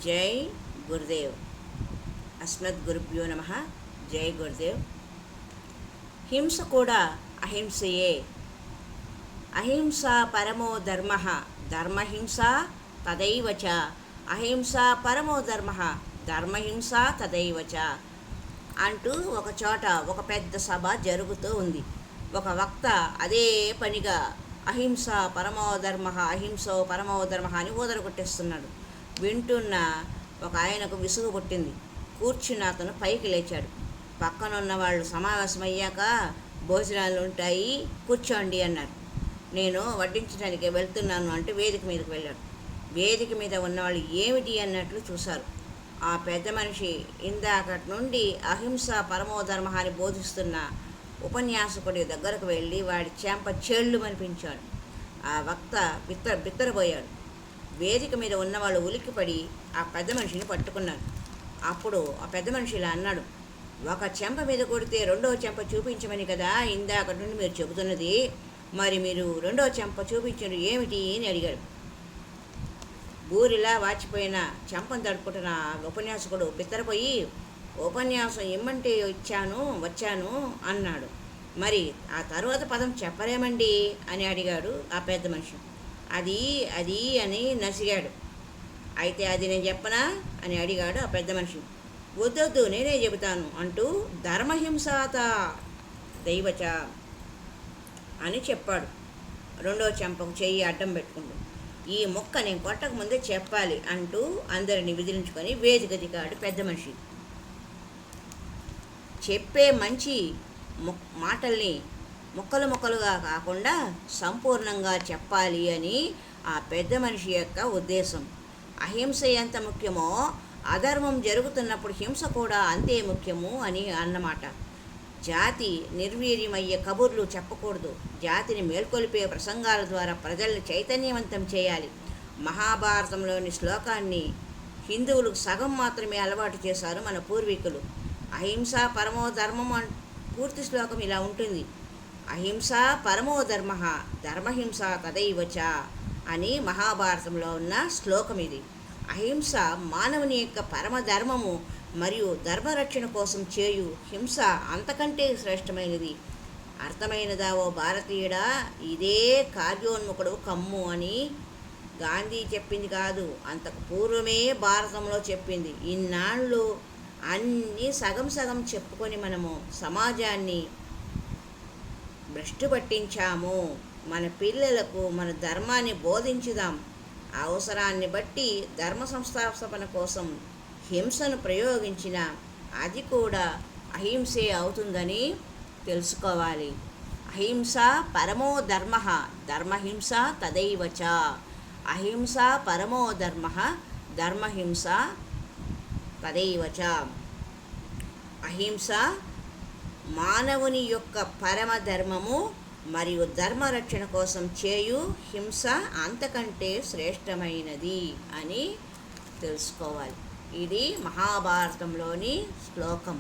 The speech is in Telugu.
జై గురుదేవ్. అస్మద్గురుభ్యో నమః. జై గురుదేవ్. హింస కూడా అహింసయే. అహింసా పరమో ధర్మ, ధర్మహింస తదైవ చ. అహింసా పరమో ధర్మ, ధర్మహింస తదైవ చ అంటూ ఒక చోట ఒక పెద్ద సభ జరుగుతూ ఉంది. ఒక వక్త అదే పనిగా అహింస పరమో ధర్మ, అహింసో పరమో ధర్మ అని ఊదరగొట్టేస్తున్నాడు. వింటున్న ఒక ఆయనకు విసుగు పుట్టింది. కూర్చున్న అతను పైకి లేచాడు. పక్కనున్న వాళ్ళు సమావేశమయ్యాక భోజనాలు ఉంటాయి, కూర్చోండి అన్నారు. నేను వడ్డించడానికి వెళ్తున్నాను అంటే వేదిక మీదకి వెళ్ళాడు. వేదిక మీద ఉన్నవాళ్ళు ఏమిటి అన్నట్లు చూశారు. ఆ పెద్ద మనిషి ఇందాకటి నుండి అహింస పరమోధర్మ అని బోధిస్తున్న ఉపన్యాసకుడి దగ్గరకు వెళ్ళి వాడి చెంప చెళ్ళు అనిపించాడు. ఆ వక్త బిత్తరబోయాడు. వేదిక మీద ఉన్నవాళ్ళు ఉలిక్కిపడి ఆ పెద్ద మనిషిని పట్టుకున్నారు. అప్పుడు ఆ పెద్ద మనిషి ఇలా అన్నాడు, ఒక చెంప మీద కొడితే రెండో చెంప చూపించమని కదా ఇందాకటి నుండి మీరు చెబుతున్నది, మరి మీరు రెండో చెంప చూపించడం ఏమిటి అని అడిగాడు. బూరిలా వాచిపోయిన చెంపను తడుపుకుంటున్న ఉపన్యాసకుడు బిత్తరపోయి, ఉపన్యాసం ఇమ్మంటే వచ్చాను అన్నాడు. మరి ఆ తరువాత పదం చెప్పలేమండి అని అడిగాడు ఆ పెద్ద మనిషి. అది అని నసిగాడు. అయితే అది నేను చెప్పనా అని అడిగాడు ఆ పెద్ద మనిషి. వద్దొద్దు నేనే చెబుతాను అంటూ ధర్మహింసాత దైవచ అని చెప్పాడు. రెండో చెంపకు చెయ్యి అడ్డం పెట్టుకుంటూ, ఈ మొక్క నేను కొట్టక ముందే చెప్పాలి అంటూ అందరిని విదిలించుకొని వేదిక దిగాడు పెద్ద మనిషి. చెప్పే మంచి మాటల్ని ముక్కలుగా కాకుండా సంపూర్ణంగా చెప్పాలి అని ఆ పెద్ద మనిషి యొక్క ఉద్దేశం. అహింస ఎంత ముఖ్యమో అధర్మం జరుగుతున్నప్పుడు హింస కూడా అంతే ముఖ్యము అని అన్నమాట. జాతి నిర్వీర్యమయ్యే కబుర్లు చెప్పకూడదు. జాతిని మేల్కొల్పే ప్రసంగాల ద్వారా ప్రజల్ని చైతన్యవంతం చేయాలి. మహాభారతంలోని శ్లోకాన్ని హిందువులకు సగం మాత్రమే అలవాటు చేశారు మన పూర్వీకులు. అహింస పరమో ధర్మం పూర్తి శ్లోకం ఇలా ఉంటుంది. అహింస పరమో ధర్మ, ధర్మహింస తదైవ చ అని మహాభారతంలో ఉన్న శ్లోకం ఇది. అహింస మానవుని యొక్క పరమధర్మము మరియు ధర్మరక్షణ కోసం చేయు హింస అంతకంటే శ్రేష్టమైనది. అర్థమైనదా ఓ భారతీయుడా? ఇదే కార్యోన్ముఖుడు కమ్ము అని గాంధీ చెప్పింది కాదు, అంతకు పూర్వమే భారతంలో చెప్పింది. ఇన్నాళ్ళు అన్నీ సగం చెప్పుకొని మనము సమాజాన్ని భ్రష్టు పట్టించాము. మన పిల్లలకు మన ధర్మాన్ని బోధించుదాం. అవసరాన్ని బట్టి ధర్మ సంస్థాపన కోసం హింసను ప్రయోగించిన అది కూడా అహింసే అవుతుందని తెలుసుకోవాలి. అహింస పరమో ధర్మ, ధర్మహింస తదైవ చ. అహింస పరమో ధర్మ, ధర్మహింస తదైవ చ. అహింస మానవుని యొక్క పరమధర్మము మరియు ధర్మరక్షణ కోసం చేయు హింస అంతకంటే శ్రేష్టమైనది అని తెలుసుకోవాలి. ఇది మహాభారతంలోని శ్లోకం.